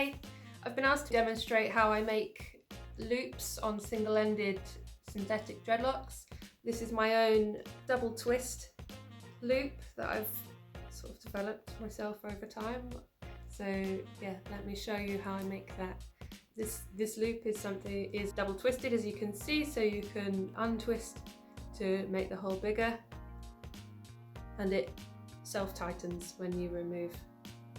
Today I've been asked to demonstrate how I make loops on single-ended synthetic dreadlocks. This is my own double twist loop that I've sort of developed myself over time. So yeah, let me show you how I make that. This loop is double twisted, as you can see, so you can untwist to make the hole bigger, and it self-tightens when you remove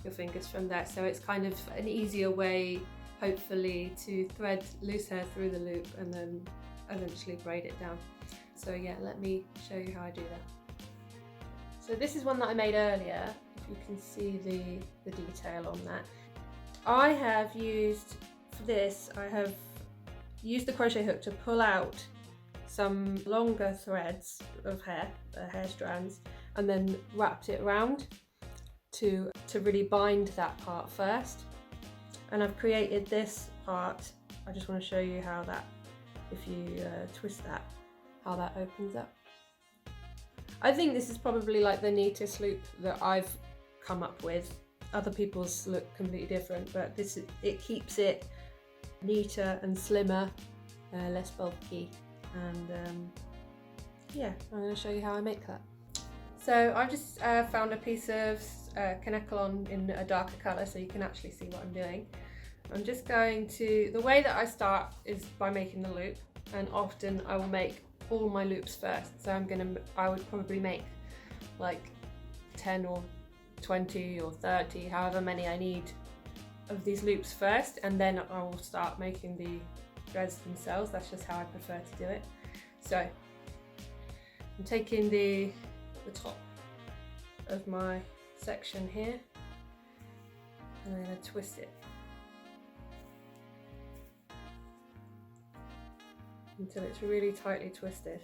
your fingers from there. So it's kind of an easier way, hopefully, to thread loose hair through the loop and then eventually braid it down. So yeah, let me show you how I do that. So this is one that I made earlier. If you can see the detail on that. I have used, for this, I have used the crochet hook to pull out some longer threads of hair strands, and then wrapped it around to really bind that part first. And I've created this part. I just want to show you how that, if you twist that, how that opens up. I think this is probably like the neatest loop that I've come up with. Other people's look completely different, but it keeps it neater and slimmer, less bulky, and yeah, I'm going to show you how I make that. So I've just found a piece of Kanekalon in a darker colour so you can actually see what I'm doing. I'm just going to, the way that I start is by making the loop, and often I will make all my loops first. So I would probably make like 10 or 20 or 30, however many I need of these loops first, and then I will start making the threads themselves. That's just how I prefer to do it. So I'm taking the top of my section here, and I'm going to twist it until it's really tightly twisted,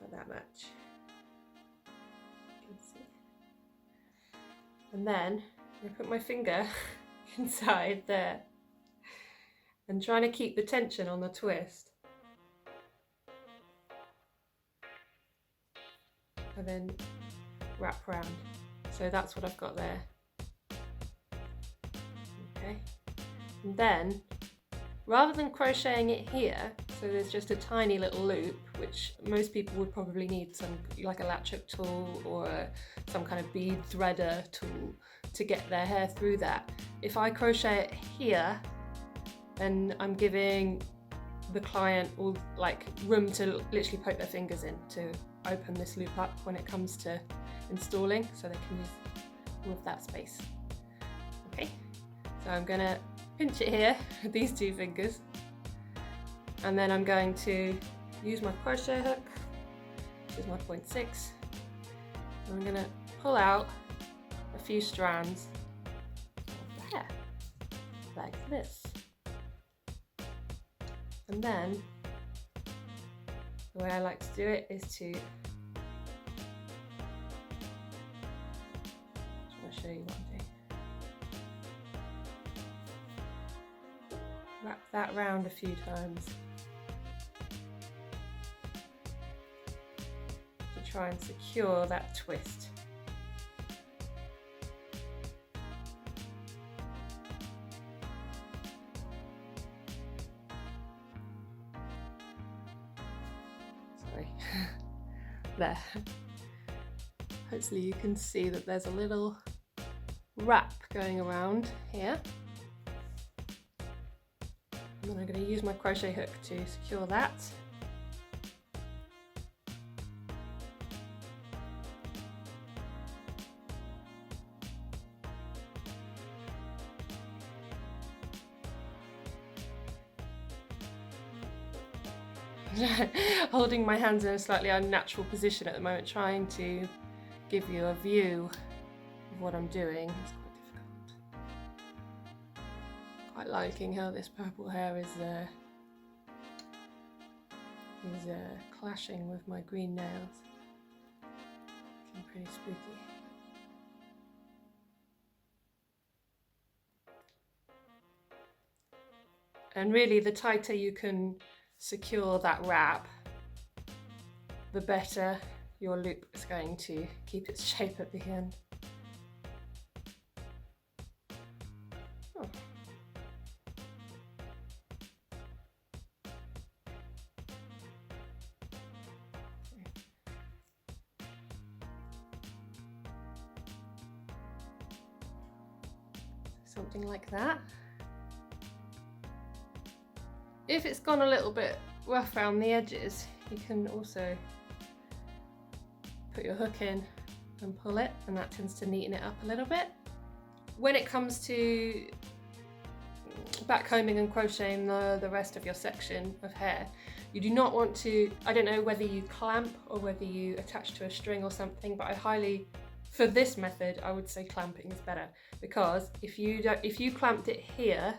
like that much. You can see. And then I put my finger inside there and trying to keep the tension on the twist. And then wrap around. So that's what I've got there. Okay. And then, rather than crocheting it here, so there's just a tiny little loop, which most people would probably need like a latch hook tool or some kind of bead threader tool to get their hair through that. If I crochet it here, then I'm giving the client all like room to literally poke their fingers in to open this loop up when it comes to installing, so they can use all of that space. Okay, so I'm gonna pinch it here with these two fingers, and then I'm going to use my crochet hook, which is my 0.6. I'm gonna pull out a few strands of the hair, like this. And then the way I like to do it is to, I'll show you what I'm doing. Wrap that round a few times to try and secure that twist. There. Hopefully you can see that there's a little wrap going around here. And then I'm going to use my crochet hook to secure that. Holding my hands in a slightly unnatural position at the moment, trying to give you a view of what I'm doing. It's quite difficult. Quite liking how this purple hair is clashing with my green nails. Looking pretty spooky. And really, the tighter you can secure that wrap, the better your loop is going to keep its shape at the end. something like that. If it's gone a little bit rough around the edges, you can also put your hook in and pull it, and that tends to neaten it up a little bit. When it comes to backcombing and crocheting the rest of your section of hair, you do not want to, I don't know whether you clamp or whether you attach to a string or something, but for this method, I would say clamping is better, because if you clamped it here,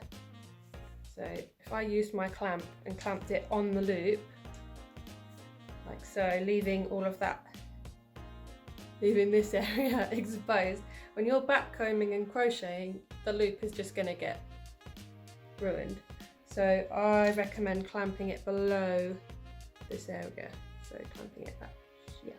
so if I used my clamp and clamped it on the loop, like so, leaving all of that, leaving this area exposed, when you're backcombing and crocheting, the loop is just going to get ruined. So I recommend clamping it below this area, so clamping it back here.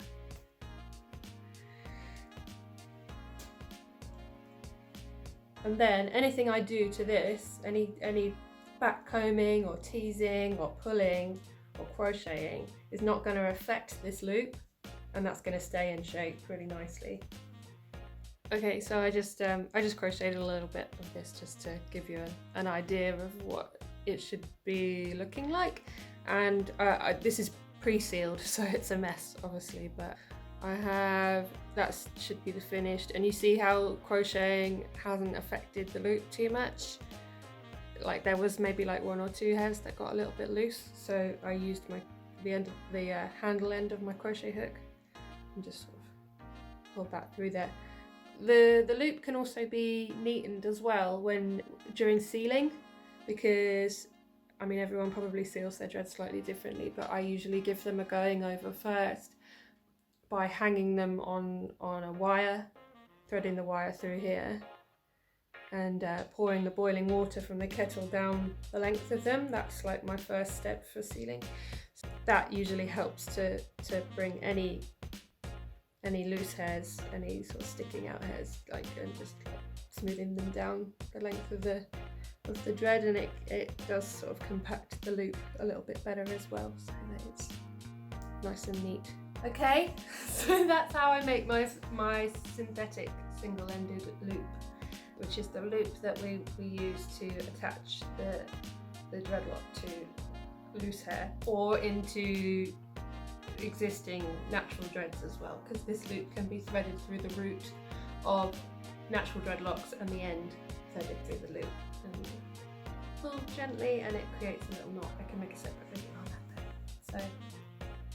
And then anything I do to this, any backcombing or teasing or pulling or crocheting is not going to affect this loop, and that's going to stay in shape really nicely. Okay, so I just crocheted a little bit of this just to give you an idea of what it should be looking like, and this is pre-sealed, so it's a mess obviously, but that should be the finished, and you see how crocheting hasn't affected the loop too much. Like there was maybe like 1 or 2 hairs that got a little bit loose, so I used the end of the handle end of my crochet hook and just sort of pulled that through there. The loop can also be neatened as well during sealing, because I mean everyone probably seals their dreads slightly differently, but I usually give them a going over first by hanging them on a wire, threading the wire through here, and pouring the boiling water from the kettle down the length of them. That's like my first step for sealing. So that usually helps to bring any loose hairs, any sort of sticking out hairs, and just smoothing them down the length of the dread, and it does sort of compact the loop a little bit better as well, so that it's nice and neat. Okay, so that's how I make my synthetic single-ended loop, which is the loop that we use to attach the dreadlock to loose hair or into existing natural dreads as well, because this loop can be threaded through the root of natural dreadlocks and the end threaded through the loop, and pull gently and it creates a little knot. I can make a separate video on that though. So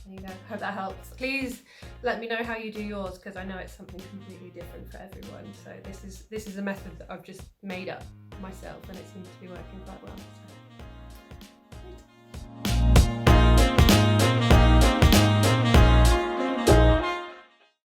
there you go, hope that helps. Please let me know how you do yours, because I know it's something completely different for everyone. So this is a method that I've just made up myself, and it seems to be working quite well.